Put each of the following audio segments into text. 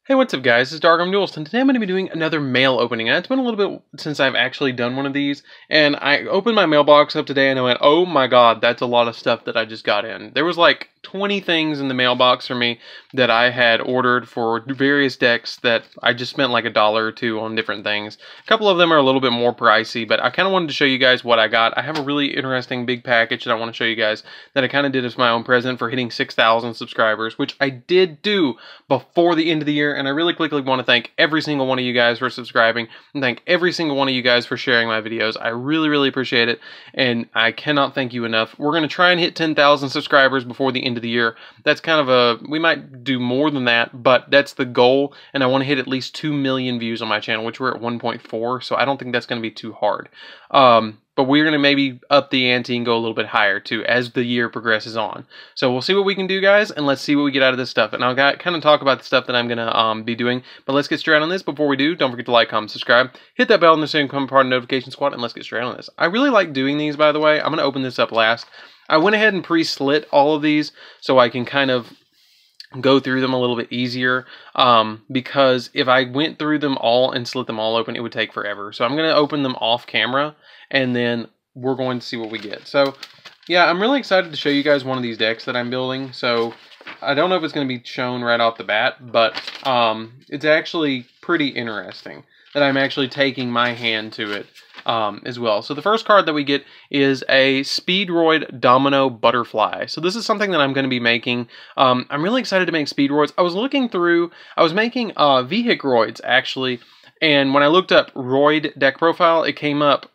Hey, what's up guys, it's DarkArmedDuelist, and today I'm going to be doing another mail opening. And it's been a little bit since I've actually done one of these, and I opened my mailbox up today and I went, oh my god, that's a lot of stuff that I just got in. There was like 20 things in the mailbox for me that I had ordered for various decks that I just spent like $1 or $2 on different things. A couple of them are a little bit more pricey, but I kind of wanted to show you guys what I got. I have a really interesting big package that I want to show you guys that I kind of did as my own present for hitting 6,000 subscribers, which I did do before the end of the year. And I really quickly want to thank every single one of you guys for subscribing, and thank every single one of you guys for sharing my videos. I really appreciate it, and I cannot thank you enough. We're going to try and hit 10,000 subscribers before the end of the year. That's kind of we might do more than that, but that's the goal, and I want to hit at least 2 million views on my channel, which we're at 1.4, so I don't think that's going to be too hard. But we're going to maybe up the ante and go a little bit higher too as the year progresses on. So we'll see what we can do, guys, and let's see what we get out of this stuff. And I'll kind of talk about the stuff that I'm going to be doing. But let's get straight on this. Before we do, don't forget to like, comment, subscribe. Hit that bell in the same part of the notification squad, and let's get straight on this. I really like doing these, by the way. I'm going to open this up last. I went ahead and pre-slit all of these so I can kind of go through them a little bit easier, because if I went through them all and slit them all open, it would take forever. So I'm going to open them off camera, and then we're going to see what we get. So yeah, I'm really excited to show you guys one of these decks that I'm building. So I don't know if it's going to be shown right off the bat, but it's actually pretty interesting that I'm actually taking my hand to it as well. So the first card that we get is a Speedroid Domino Butterfly. So this is something that I'm going to be making. I'm really excited to make Speedroids. I was making Vehicroids actually, and when I looked up Roid deck profile, it came up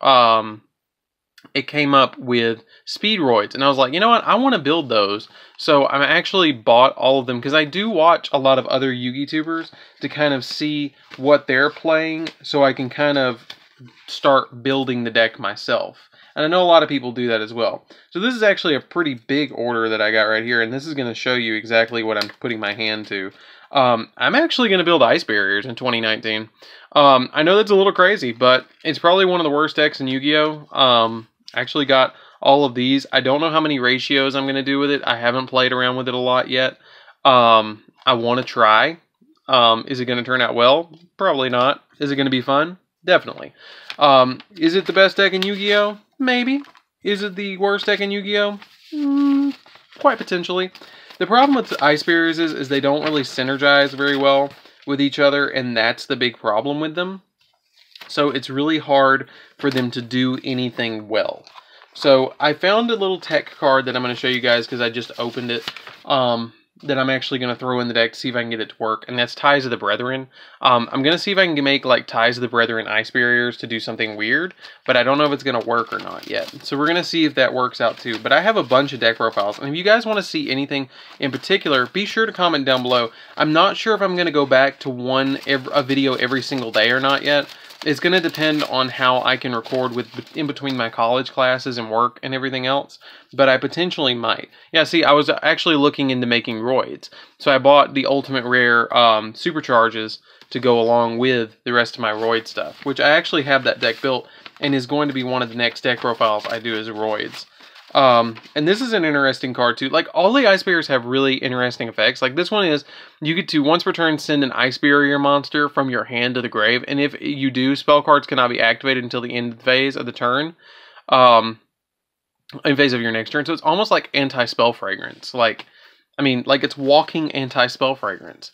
with Speedroids, and I was like, you know what, I want to build those. So I actually bought all of them because I do watch a lot of other Yu-Gi-Tubers to kind of see what they're playing, so I can kind of start building the deck myself. And I know a lot of people do that as well. So this is actually a pretty big order that I got right here, and this is going to show you exactly what I'm putting my hand to. I'm actually going to build Ice Barriers in 2019. I know that's a little crazy, but it's probably one of the worst decks in Yu-Gi-Oh! I actually got all of these. I don't know how many ratios I'm going to do with it. I haven't played around with it a lot yet. I want to try. Is it going to turn out well? Probably not. Is it going to be fun? Definitely. Is it the best deck in Yu-Gi-Oh? Maybe. Is it the worst deck in Yu-Gi-Oh? Quite potentially. The problem with Ice Barriers is they don't really synergize very well with each other, and that's the big problem with them. So it's really hard for them to do anything well. So I found a little tech card that I'm going to show you guys because I just opened it, that I'm actually going to throw in the deck to see if I can get it to work, and that's Ties of the Brethren. I'm going to see if I can make like Ties of the Brethren Ice Barriers to do something weird, but I don't know if it's going to work or not yet. So we're going to see if that works out too. But I have a bunch of deck profiles, and if you guys want to see anything in particular, be sure to comment down below. I'm not sure if I'm going to go back to a video every single day or not yet. It's going to depend on how I can record in between my college classes and work and everything else, but I potentially might. Yeah, see, I was actually looking into making Roids, so I bought the Ultimate Rare Supercharges to go along with the rest of my Roid stuff, which I actually have that deck built and is going to be one of the next deck profiles I do as Roids. And this is an interesting card too. Like, all the Ice Barriers have really interesting effects. Like, this one is, you get to, once per turn, send an Ice Barrier monster from your hand to the grave. And if you do, spell cards cannot be activated until the end phase of the turn. In phase of your next turn. So it's almost like anti-spell fragrance. Like, I mean, like it's walking anti-spell fragrance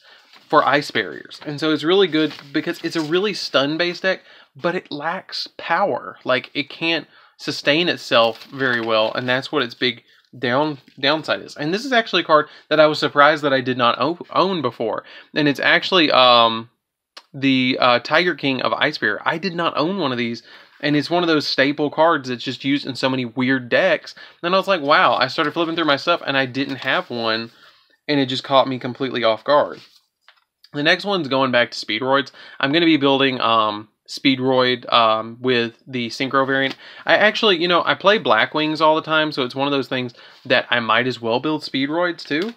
for Ice Barriers. And so it's really good because it's a really stun-based deck, but it lacks power. Like, it can't sustain itself very well, and that's what its big downside is. And this is actually a card that I was surprised that I did not own before, and it's actually the Tiger King of Ice Barrier. I did not own one of these, and it's one of those staple cards that's just used in so many weird decks. And I was like, wow, I started flipping through my stuff and I didn't have one, and it just caught me completely off guard. The next one's going back to Speedroids. I'm going to be building Speedroid with the Synchro variant. I actually, you know, I play Black Wings all the time, so it's one of those things that I might as well build Speedroids too.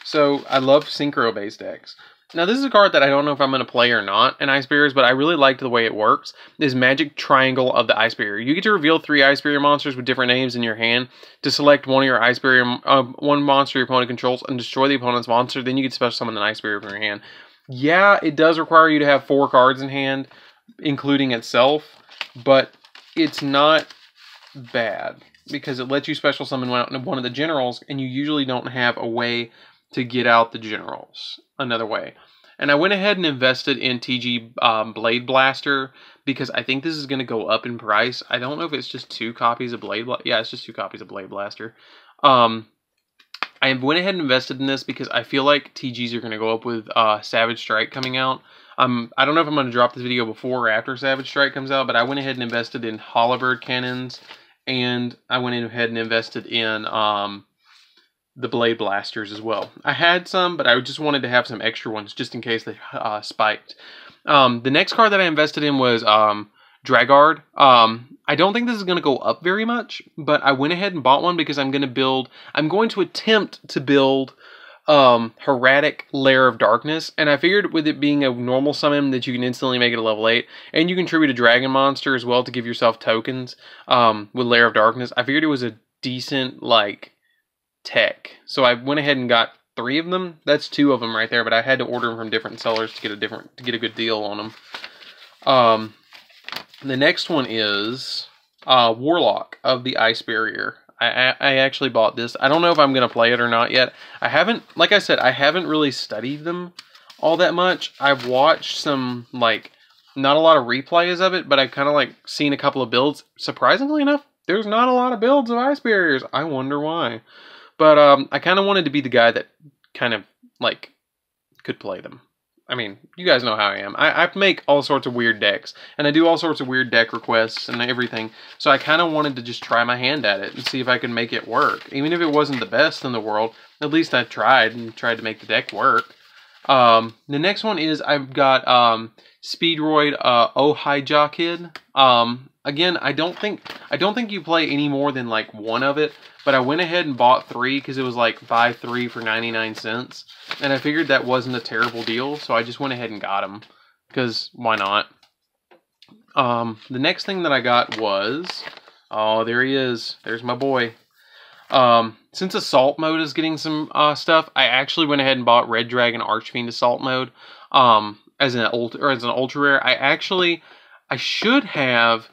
So I love Synchro-based decks. Now, this is a card that I don't know if I'm going to play or not in Ice Barriers, but I really liked the way it works. This Magic Triangle of the Ice Barrier. You get to reveal 3 Ice Barrier monsters with different names in your hand to select one of your Ice Barrier, one monster your opponent controls and destroy the opponent's monster. Then you get to special summon an Ice Barrier from your hand. Yeah, it does require you to have 4 cards in hand, including itself, but it's not bad because it lets you special summon one of the generals, and you usually don't have a way to get out the generals another way. And I went ahead and invested in TG Blade Blaster because I think this is going to go up in price. I don't know if it's just 2 copies of Blade Blaster. Yeah, it's just 2 copies of Blade Blaster. I went ahead and invested in this because I feel like TGs are going to go up with Savage Strike coming out. I don't know if I'm going to drop this video before or after Savage Strike comes out, but I went ahead and invested in Hollowbird cannons, and I went ahead and invested in the Blade Blasters as well. I had some, but I just wanted to have some extra ones just in case they spiked. The next card that I invested in was Dragard. I don't think this is going to go up very much, but I went ahead and bought one because I'm going to attempt to build Hieratic Lair of Darkness, and I figured with it being a normal summon that you can instantly make it a level 8, and you contribute a dragon monster as well to give yourself tokens with Lair of Darkness, I figured it was a decent, like, tech. So I went ahead and got 3 of them. That's 2 of them right there, but I had to order them from different sellers to get a good deal on them. The next one is Warlock of the Ice Barrier. I actually bought this. I don't know if I'm going to play it or not yet. I haven't, like I said, I haven't really studied them all that much. I've watched some, like, not a lot of replays of it, but I've kind of, like, seen a couple of builds. Surprisingly enough, there's not a lot of builds of Ice Barriers. I wonder why. But I kind of wanted to be the guy that kind of, like, could play them. I mean, you guys know how I am. I make all sorts of weird decks, and I do all sorts of weird deck requests and everything, so I kind of wanted to just try my hand at it and see if I could make it work. Even if it wasn't the best in the world, at least I tried to make the deck work. The next one is I've got Speedroid Oh Hi Ja Kid. Again, I don't think you play any more than like 1 of it, but I went ahead and bought 3 because it was like buy 3 for 99 cents, and I figured that wasn't a terrible deal, so I just went ahead and got them because why not? The next thing that I got was, oh, there he is. There's my boy. Since Assault Mode is getting some stuff, I actually went ahead and bought Red Dragon Archfiend Assault Mode as an ultra rare. I should have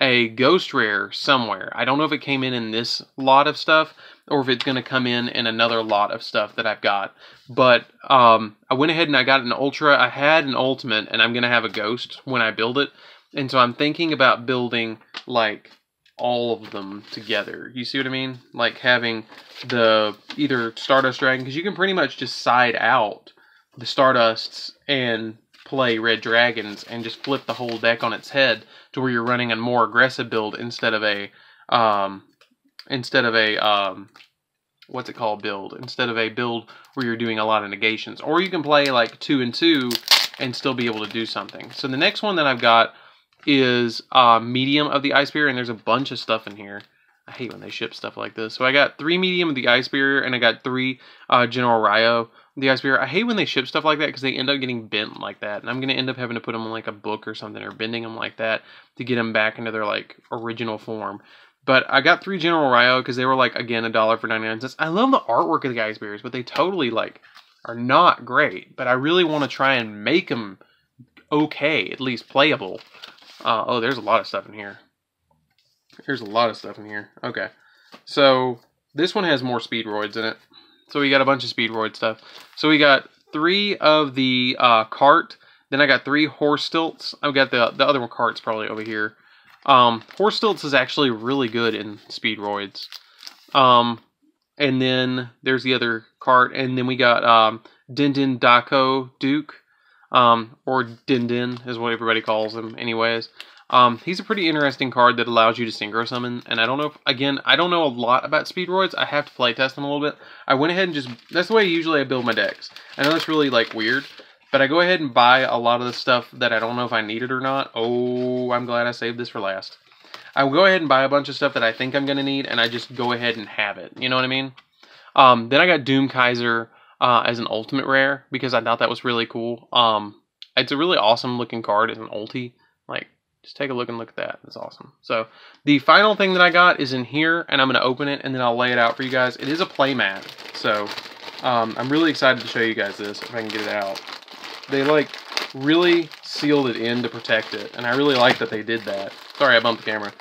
a Ghost Rare somewhere. I don't know if it came in this lot of stuff or if it's going to come in another lot of stuff that I've got. But I went ahead and I got an Ultra. I had an Ultimate, and I'm going to have a Ghost when I build it. And so I'm thinking about building, like, all of them together. You see what I mean? Like having the either Stardust Dragon, because you can pretty much just side out the Stardusts and play Red Dragons and just flip the whole deck on its head to where you're running a more aggressive build instead of a what's it called build, instead of a build where you're doing a lot of negations. Or you can play like 2 and 2 and still be able to do something. So the next one that I've got is Medium of the Ice Barrier, and there's a bunch of stuff in here. I hate when they ship stuff like this. So I got 3 Medium of the Ice Barrier, and I got 3 General Ryo the Ice Barrier. I hate when they ship stuff like that because they end up getting bent like that, and I'm going to end up having to put them in like a book or something, or bending them like that to get them back into their like original form. But I got 3 General Ryo because they were like, again, $1 for 99 cents. I love the artwork of the Ice Barriers, but they totally like are not great. But I really want to try and make them okay, at least playable. Oh, there's a lot of stuff in here. There's a lot of stuff in here. Okay. So this one has more Speedroids in it. So we got a bunch of Speedroid stuff. So we got 3 of the cart. Then I got 3 horse stilts. I've got the other one cart's probably over here. Horse stilts is actually really good in Speedroids. And then there's the other cart. And then we got Din Din Dako Duke. Or Din Din is what everybody calls him anyways. He's a pretty interesting card that allows you to synchro summon, and I don't know if, again, I don't know a lot about Speedroids. I have to play test them a little bit. I went ahead and just, that's the way usually I build my decks. I know that's really, like, weird, but I go ahead and buy a lot of the stuff that I don't know if I need it or not. Oh, I'm glad I saved this for last. I will go ahead and buy a bunch of stuff that I think I'm going to need, and I just go ahead and have it. You know what I mean? Then I got Doom Kaiser as an ultimate rare, because I thought that was really cool. It's a really awesome looking card as an ulti. Like, just take a look and look at that. That's awesome. So the final thing that I got is in here, and I'm going to open it, and then I'll lay it out for you guys. It is a playmat. So I'm really excited to show you guys this, if I can get it out. They like really sealed it in to protect it, and I really like that they did that. Sorry, I bumped the camera.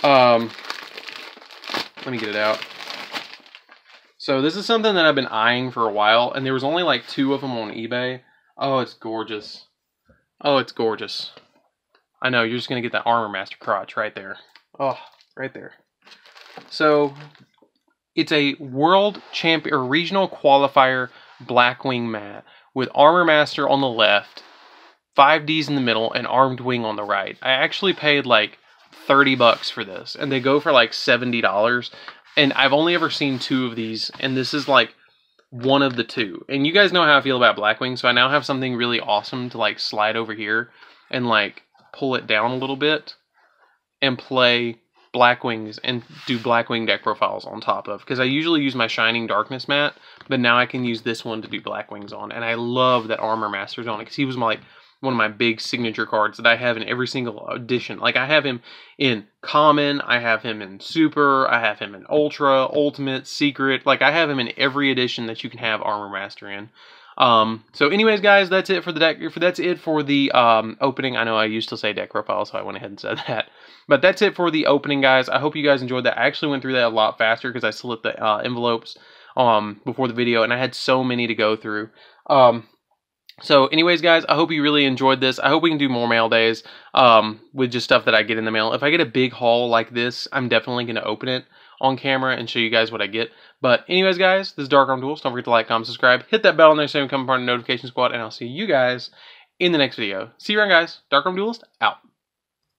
Let me get it out. So this is something that I've been eyeing for a while, and there was only like 2 of them on eBay. Oh, it's gorgeous. Oh, it's gorgeous. I know, you're just going to get that Armor Master crotch right there. Oh, right there. So, it's a world champion, or regional qualifier Blackwing mat with Armor Master on the left, 5Ds in the middle, and Armed Wing on the right. I actually paid like $30 for this, and they go for like $70. And I've only ever seen 2 of these, and this is like one of the 2. And you guys know how I feel about Blackwing, so I now have something really awesome to like slide over here and like pull it down a little bit and play Blackwings and do Blackwing deck profiles on top of. Because I usually use my Shining Darkness mat, but now I can use this one to do Blackwings on. And I love that Armor Master's on it, because he was like one of my big signature cards that I have in every single edition. Like, I have him in Common, I have him in Super, I have him in Ultra, Ultimate, Secret. Like, I have him in every edition that you can have Armor Master in. So anyways, guys, that's it for the deck. That's it for the opening. I know I used to say deck profile, so I went ahead and said that. But that's it for the opening, guys. I hope you guys enjoyed that. I actually went through that a lot faster because I slit the envelopes before the video, and I had so many to go through. So anyways, guys, I hope you really enjoyed this. I hope we can do more mail days with just stuff that I get in the mail. If I get a big haul like this, I'm definitely going to open it on camera and show you guys what I get. But anyways, guys, this is DarkArmedDuelist. Don't forget to like, comment, subscribe, hit that bell on there so you become part of the notification squad, and I'll see you guys in the next video. See you around, guys. DarkArmedDuelist, out.